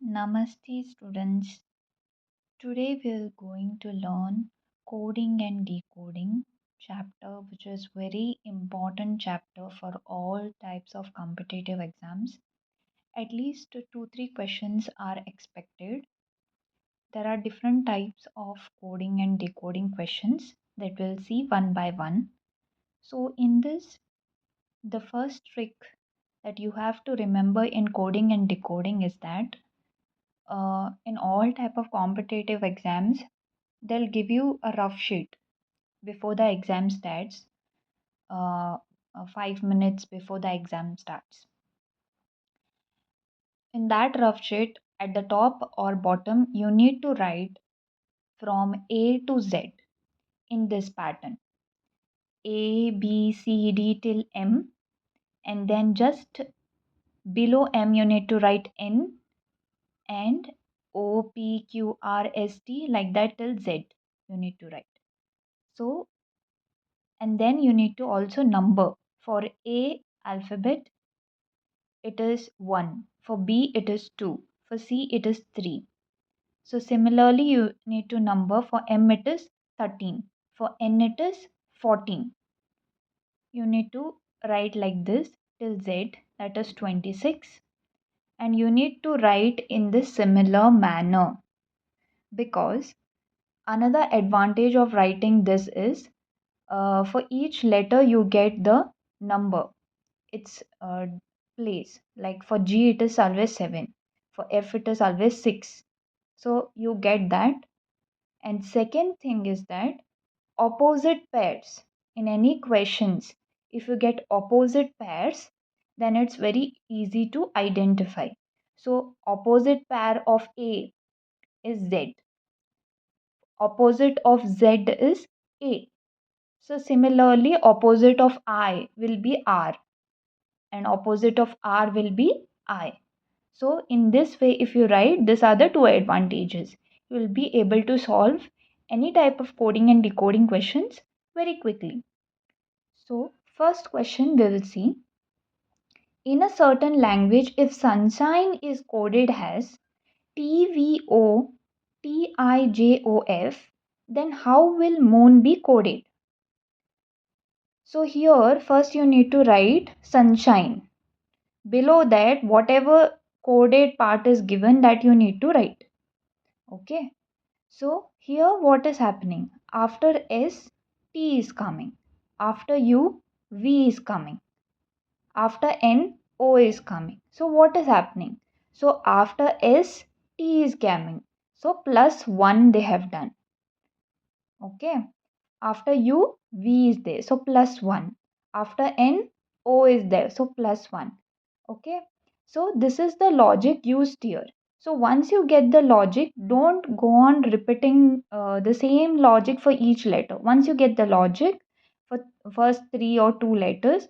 Namaste students. Today we're going to learn coding and decoding chapter, which is very important chapter for all types of competitive exams. At least 2-3 questions are expected. There are different types of coding and decoding questions that we'll see one by one. So in this, the first trick that you have to remember in coding and decoding is that in all type of competitive exams they'll give you a rough sheet before the exam starts, uh, 5 minutes before the exam starts. In that rough sheet, at the top or bottom, you need to write from A to Z in this pattern: A, B, C, D till M, and then just below M, you need to write N and O, P, Q, R, S, T, like that till Z. You need to write. So, and then you need to also number. For A alphabet, it is 1. For B, it is 2. For C, it is 3. So, similarly, you need to number. For M, it is 13. For N, it is 14. You need to write like this till Z, that is 26. And you need to write in this similar manner, because another advantage of writing this is for each letter you get the number, its place. Like for G, it is always 7. For F, it is always 6. So you get that. And second thing is that opposite pairs in any questions, if you get opposite pairs, then it's very easy to identify. So opposite pair of A is Z, opposite of Z is A. So similarly, opposite of I will be R, and opposite of R will be I. So in this way, if you write, these are the two advantages. You will be able to solve any type of coding and decoding questions very quickly. So first question we will see: in a certain language, if sunshine is coded as TVOTIJOF, then how will moon be coded? So here first you need to write sunshine. Below that, whatever coded part is given, that you need to write. Okay. So here what is happening? After S, T is coming. After U, V is coming. After N, O is coming. So what is happening? So after S, T is coming. So plus 1 they have done. Okay. After U, V is there. So plus 1. After N, O is there. So plus 1. Okay. So this is the logic used here. So once you get the logic, don't go on repeating the same logic for each letter. Once you get the logic for first 3 or 2 letters,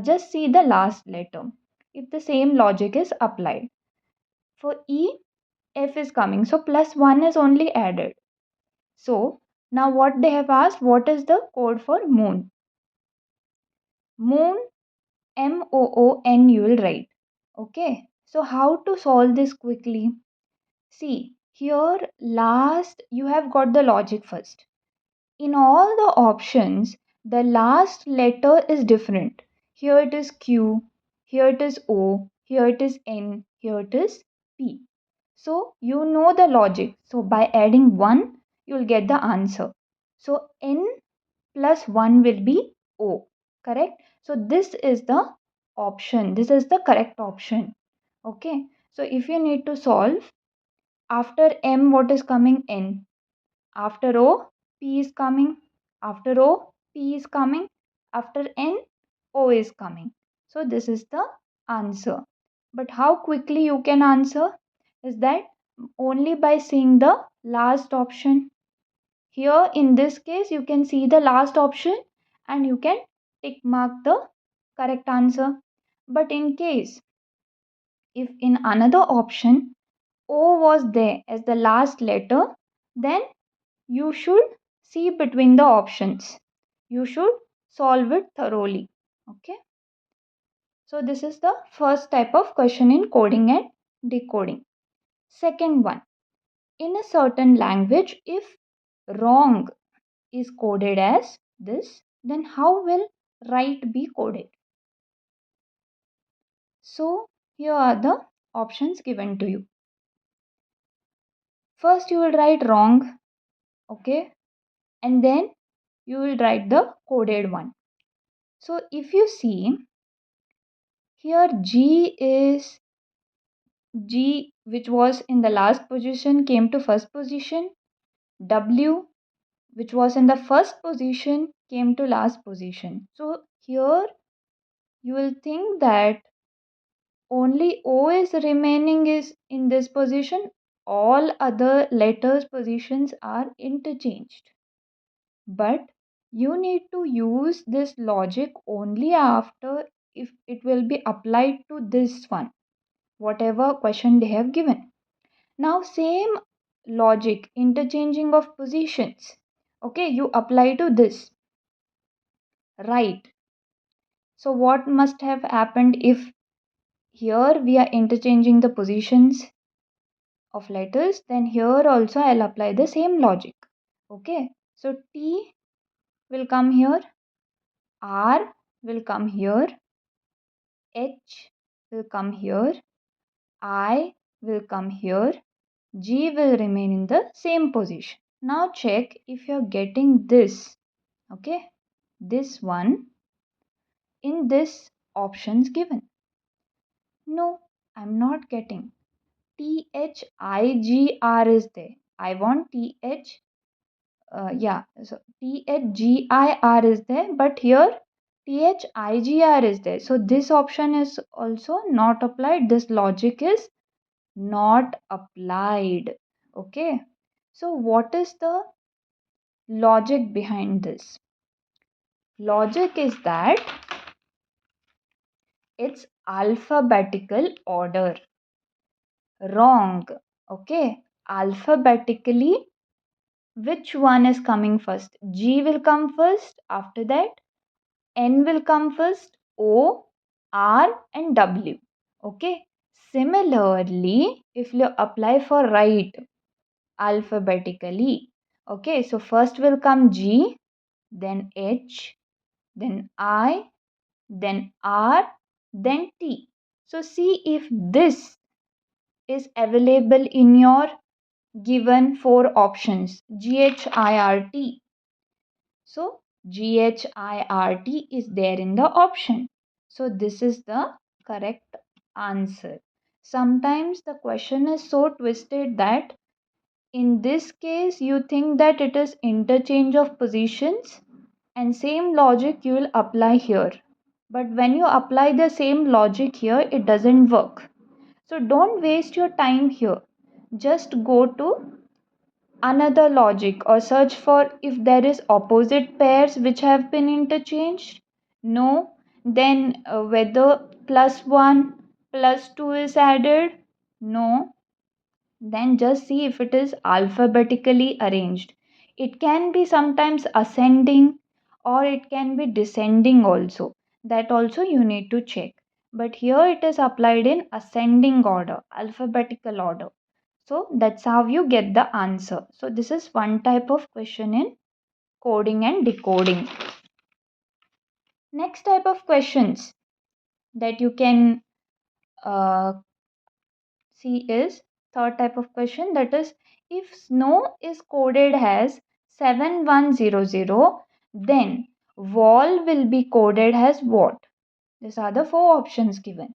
just see the last letter if the same logic is applied. For E, F is coming. So plus 1 is only added. So now what they have asked, what is the code for moon? Moon, MOON you will write. Okay. So how to solve this quickly? See, here last you have got the logic first. In all the options, the last letter is different. Here it is Q, here it is O, here it is N, here it is P. So you know the logic. So by adding 1, you will get the answer. So N plus 1 will be O. Correct? So this is the option. This is the correct option. Okay. So if you need to solve, after M, what is coming? N. After O, P is coming. After O, P is coming. After N, O is coming. So this is the answer. But how quickly you can answer is that only by seeing the last option. Here in this case, you can see the last option and you can tick mark the correct answer. But in case if in another option O was there as the last letter, then you should see between the options. You should solve it thoroughly. Okay. So this is the first type of question in coding and decoding. Second one, in a certain language, if wrong is coded as this, then how will right be coded? So here are the options given to you. First you will write wrong, okay, and then you will write the coded one. So if you see here, G which was in the last position came to first position, W which was in the first position came to last position. So here you will think that only O is remaining is in this position, all other letters positions are interchanged. But you need to use this logic only after if it will be applied to this one, whatever question they have given. Now same logic, interchanging of positions, okay, you apply to this, right? So what must have happened if here we are interchanging the positions of letters, then here also I'll apply the same logic. Okay, so T will come here, R will come here, H will come here, I will come here, G will remain in the same position. Now check if you're getting this, okay, this one in this options given. No, I'm not getting. THIGR is there. I want so THGIR is there, but here THIGR is there. So this option is also not applied. This logic is not applied. Okay. So what is the logic behind this? Logic is that it's alphabetical order. Wrong. Okay. Alphabetically, which one is coming first? G will come first, after that N will come first, O, R and W. Okay. Similarly, if you apply for right alphabetically, okay, so first will come G, then H, then I, then R, then T. So see if this is available in your given four options, GHIRT. So GHIRT is there in the option. So this is the correct answer. Sometimes the question is so twisted that in this case you think that it is interchange of positions and same logic you will apply here. But when you apply the same logic here, it doesn't work. So don't waste your time here. Just go to another logic or search for if there is opposite pairs which have been interchanged. No, then whether plus 1 plus 2 is added. No, then just see if it is alphabetically arranged. It can be sometimes ascending or it can be descending also. That also you need to check. But here it is applied in ascending order, alphabetical order. So that's how you get the answer. So this is one type of question in coding and decoding. Next type of questions that you can uh, see is third type of question, that is if snow is coded as 7100, then wall will be coded as what? These are the four options given.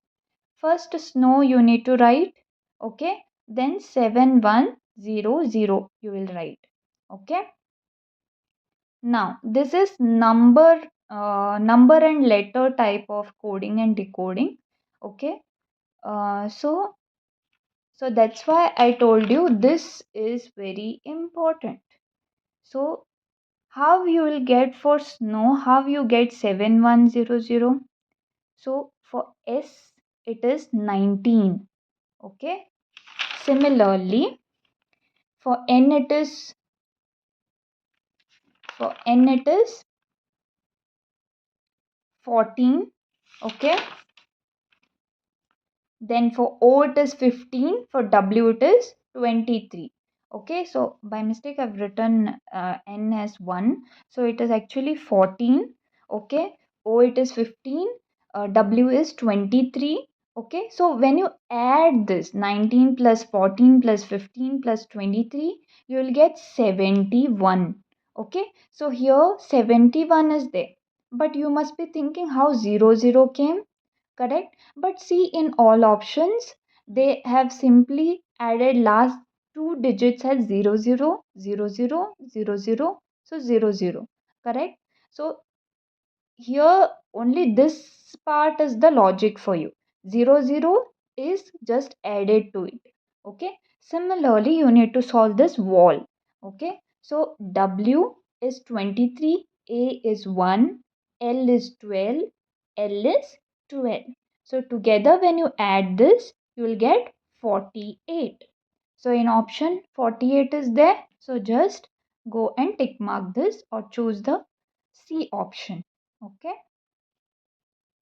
First snow you need to write, okay, then 7100 you will write, okay. Now this is number and letter type of coding and decoding, okay. So that's why I told you this is very important. So how you will get for snow, how you get 7100? So for S it is 19, okay. Similarly for N it is 14, okay. Then for O it is 15, for W it is 23. Okay, so by mistake I've written N as 1, so it is actually 14. Okay, O it is 15, W is 23. Okay, so when you add this 19 plus 14 plus 15 plus 23, you will get 71. Okay, so here 71 is there, but you must be thinking how 00 came. Correct, but see, in all options they have simply added last two digits as 00 00 00, so 00. Correct, so here only this part is the logic for you. 00 is just added to it. Okay, similarly you need to solve this wall. Okay, so W is 23, A is 1, L is 12, L is 12. So together when you add this, you will get 48. So in option 48 is there. So just go and tick mark this or choose the C option. Okay.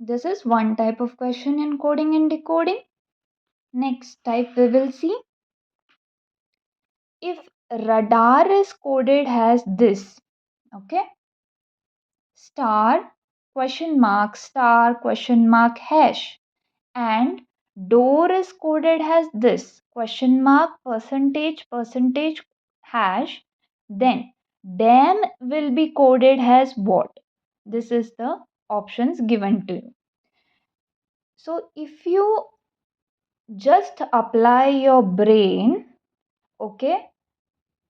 This is one type of question in coding and decoding. Next type we will see. If radar is coded as this, okay, star question mark hash, and door is coded as this question mark percentage hash, then dam will be coded as what? This is the options given to you. So if you just apply your brain, okay,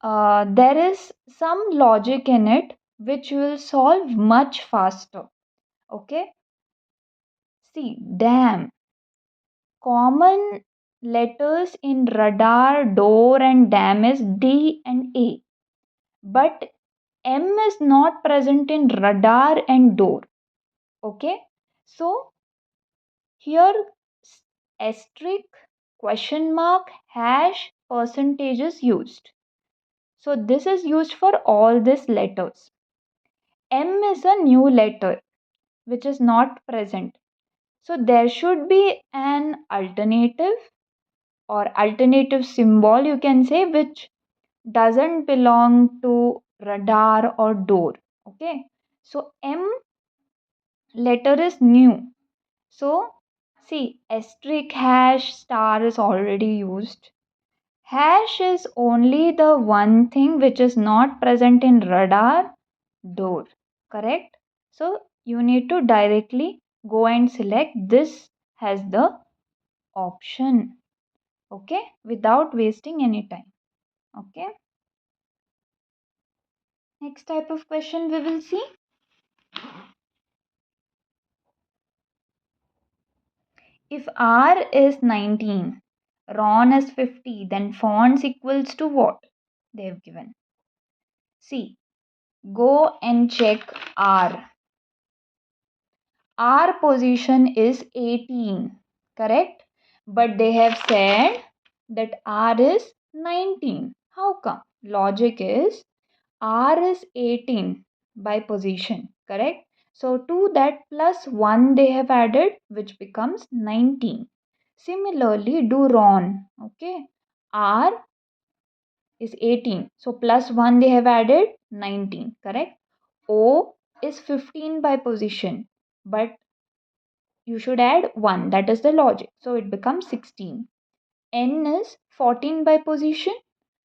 there is some logic in it which will solve much faster. Okay, see, dam, common letters in radar, door, and dam is D and A, but M is not present in radar and door. Okay, so here asterisk, question mark, hash, percentage is used. So this is used for all these letters. M is a new letter which is not present. So there should be an alternative or alternative symbol, you can say, which doesn't belong to radar or door. Okay, so M letter is new. So see, asterisk, hash, star is already used. Hash is only the one thing which is not present in radar, door. Correct? So you need to directly go and select this as the option. Okay? Without wasting any time. Okay? Next type of question we will see. If R is 19, Ron is 50, then fonts equals to what? They have given. See, go and check R. R position is 18, correct? But they have said that R is 19. How come? Logic is R is 18 by position, correct? So to that plus 1 they have added, which becomes 19. Similarly, do Ron, okay? R is 18. So plus 1 they have added 19, correct? O is 15 by position, but you should add 1. That is the logic. So it becomes 16. N is 14 by position.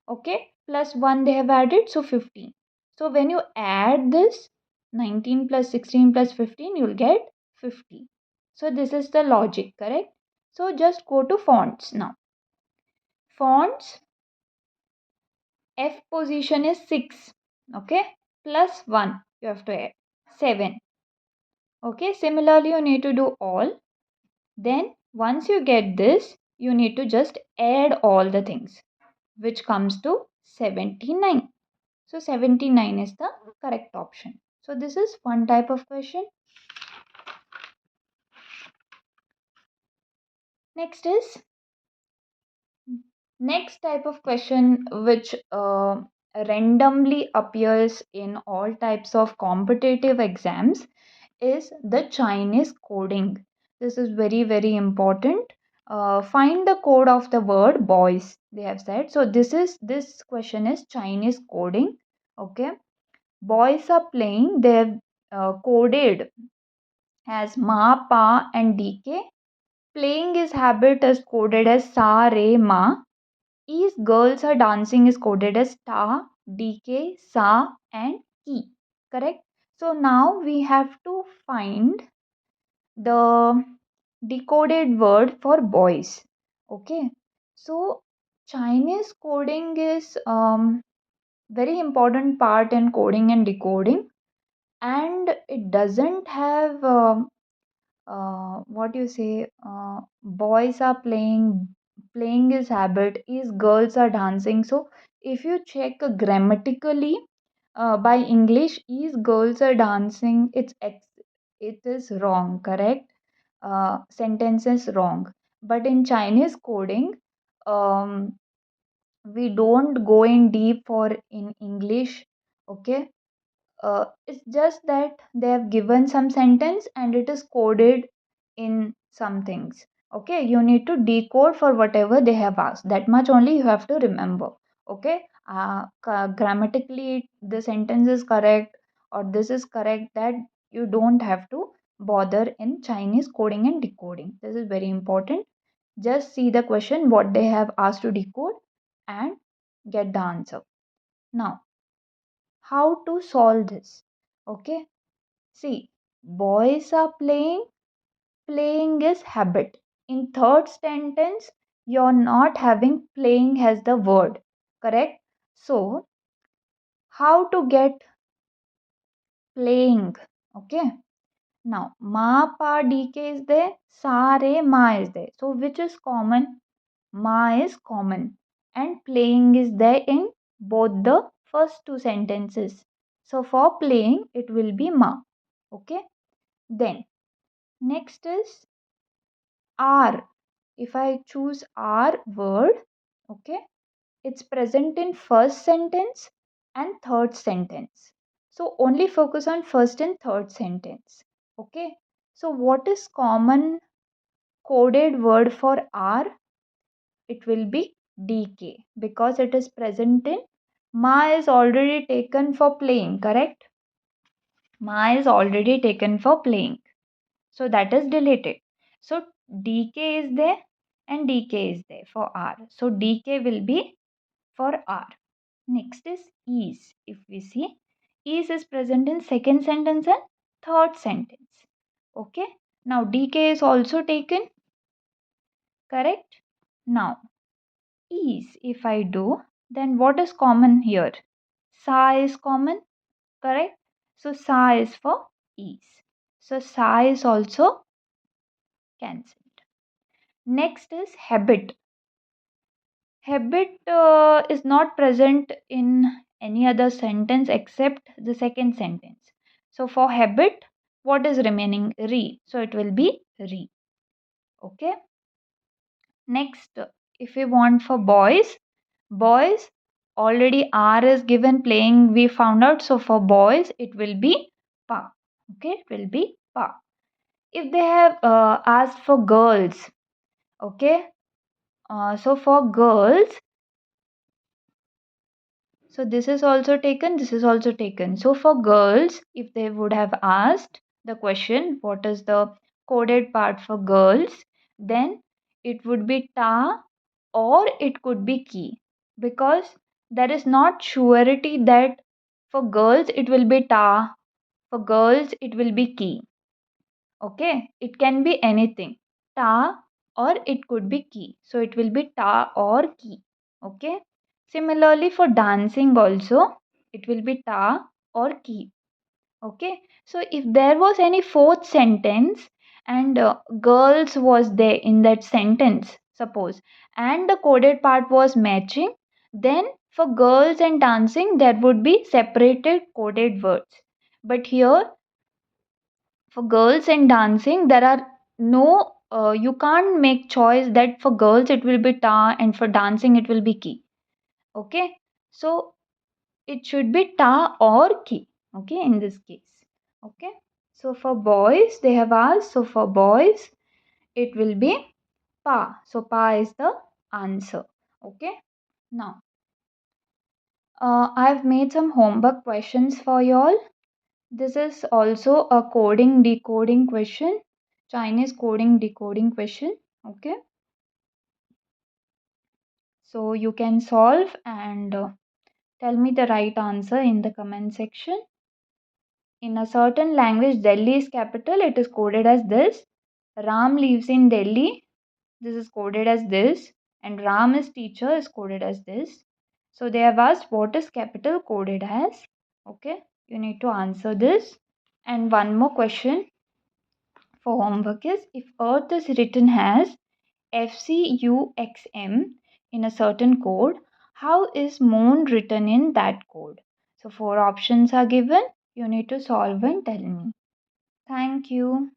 Okay. Plus 1 they have added. So 15. So when you add this 19 plus 16 plus 15, you will get 50. So this is the logic. Correct. So just go to fonts now. Fonts, F position is 6. Okay. Plus 1 you have to add 7. Okay. Similarly you need to do all. Then once you get this, you need to just add all the things, which comes to 79. So 79 is the correct option. So this is one type of question. Next type of question which randomly appears in all types of competitive exams is the Chinese coding. This is very important. find the code of the word boys, they have said. So this question is Chinese coding. Okay, boys are playing, they have coded as ma, pa, and dk. Playing is habit is coded as sa, re, ma. Is girls are dancing is coded as ta, dk, sa, and ki. Correct? So now we have to find the decoded word for boys. Okay. So Chinese coding is very important part in coding and decoding, and it doesn't have what you say, boys are playing, playing is habit, is girls are dancing. So if you check grammatically, by English, is girls are dancing, it is wrong, correct? Sentence is wrong. But in Chinese coding, um, we don't go in deep for in English. Okay, it's just that they have given some sentence and it is coded in some things. Okay, you need to decode for whatever they have asked, that much only you have to remember. Okay, grammatically the sentence is correct or this is correct, that you don't have to bother in Chinese coding and decoding. This is very important. Just see the question what they have asked to decode and get the answer. Now, how to solve this? Okay, see, boys are playing, playing is habit. In third sentence, you're not having playing as the word, correct? So, how to get playing? Okay, now ma, pa, dk is there, sa, re, ma is there. So, which is common? Ma is common, and playing is there in both the first two sentences. So, for playing, it will be ma. Okay, then next is are. If I choose are word, okay, it's present in first sentence and third sentence. So only focus on first and third sentence. Okay. So what is common coded word for are? It will be dk, because it is present in ma is already taken for playing, correct? Ma is already taken for playing. So that is deleted. So dk is there and dk is there for r. So dk will be for r. Next is. If we see, is present in second sentence and third sentence. Okay. Now dk is also taken. Correct. Now is, if I do, then what is common here? Sa is common. Correct. So sa is for is. So sa is also cancelled. Next is habit. Habit is not present in any other sentence except the second sentence. So for habit, what is remaining? Re. So it will be re. Okay. Next, if we want for boys, boys already R is given, playing we found out. So for boys, it will be pa. Okay, it will be pa. If they have asked for girls, okay, so for girls, so this is also taken, this is also taken. So for girls, if they would have asked the question, what is the coded part for girls, then it would be ta or it could be ki, because there is not surety that for girls it will be ta, for girls it will be ki. Okay, it can be anything, ta or it could be ki. So it will be ta or ki. Okay. Similarly for dancing also, it will be ta or ki. Okay. So if there was any fourth sentence and girls was there in that sentence, suppose, and the coded part was matching, then for girls and dancing there would be separated coded words. But here for girls and dancing there are no you can't make choice that for girls it will be ta and for dancing it will be ki. Okay, so it should be ta or ki. Okay, in this case. Okay, so for boys they have asked, so for boys it will be Pa. So Pa is the answer. Okay. Now, I've made some homework questions for y'all. This is also a coding decoding question, Chinese coding decoding question. Okay. So you can solve and tell me the right answer in the comment section. In a certain language, Delhi is capital. It is coded as this. Ram lives in Delhi. This is coded as this. And Ram is teacher is coded as this. So they have asked what is capital coded as. Okay. You need to answer this. And one more question for homework is if Earth is written as FCUXM in a certain code, how is moon written in that code? So, four options are given. You need to solve and tell me. Thank you.